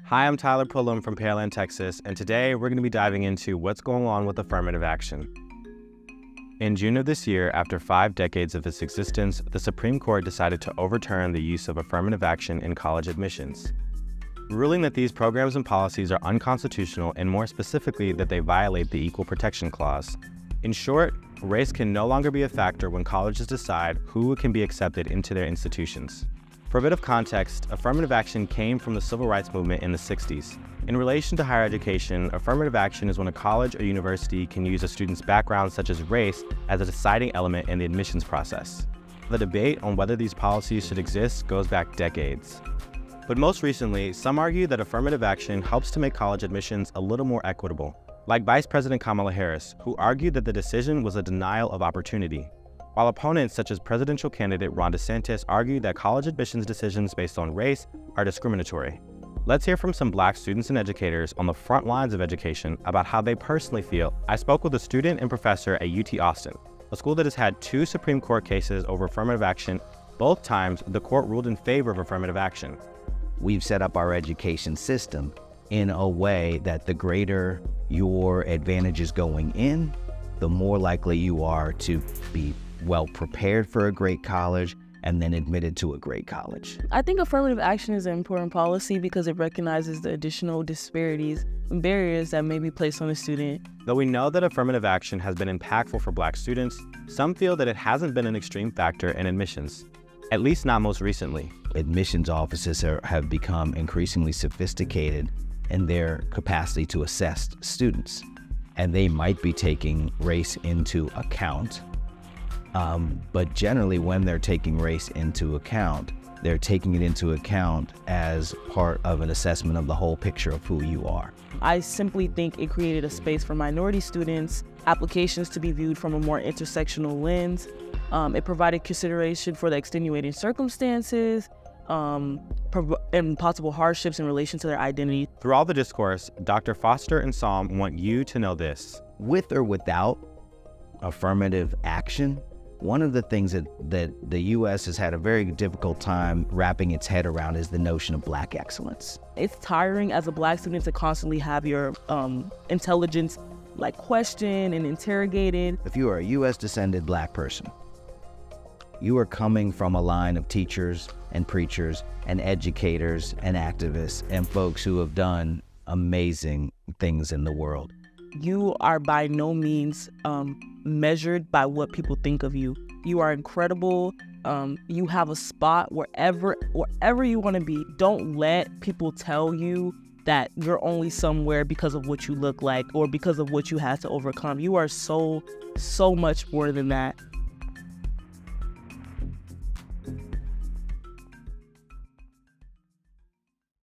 Hi, I'm Tyler Pullum from Pearland, Texas, and today we're going to be diving into what's going on with affirmative action. In June of this year, after 5 decades of its existence, the Supreme Court decided to overturn the use of affirmative action in college admissions, ruling that these programs and policies are unconstitutional and more specifically that they violate the Equal Protection Clause. In short, race can no longer be a factor when colleges decide who can be accepted into their institutions. For a bit of context, affirmative action came from the civil rights movement in the 60s. In relation to higher education, affirmative action is when a college or university can use a student's background such as race as a deciding element in the admissions process. The debate on whether these policies should exist goes back decades. But most recently, some argue that affirmative action helps to make college admissions a little more equitable, like Vice President Kamala Harris, who argued that the decision was a denial of opportunity, while opponents such as presidential candidate Ron DeSantis argued that college admissions decisions based on race are discriminatory. Let's hear from some Black students and educators on the front lines of education about how they personally feel. I spoke with a student and professor at UT Austin, a school that has had 2 Supreme Court cases over affirmative action. Both times, the court ruled in favor of affirmative action. We've set up our education system in a way that the greater your advantages going in, the more likely you are to be well prepared for a great college and then admitted to a great college. I think affirmative action is an important policy because it recognizes the additional disparities and barriers that may be placed on a student. Though we know that affirmative action has been impactful for Black students, some feel that it hasn't been an extreme factor in admissions, at least not most recently. Admissions offices have become increasingly sophisticated in their capacity to assess students, and they might be taking race into account. But generally, when they're taking race into account, they're taking it into account as part of an assessment of the whole picture of who you are. I simply think it created a space for minority students, applications to be viewed from a more intersectional lens. It provided consideration for the extenuating circumstances and possible hardships in relation to their identity. Through all the discourse, Dr. Foster and Psalm want you to know this. With or without affirmative action, one of the things that the U.S. has had a very difficult time wrapping its head around is the notion of Black excellence. It's tiring as a Black student to constantly have your intelligence questioned and interrogated. If you are a U.S. descended Black person, you are coming from a line of teachers and preachers and educators and activists and folks who have done amazing things in the world. You are by no means measured by what people think of you. You are incredible. You have a spot wherever you want to be. Don't let people tell you that you're only somewhere because of what you look like or because of what you had to overcome. You are so much more than that.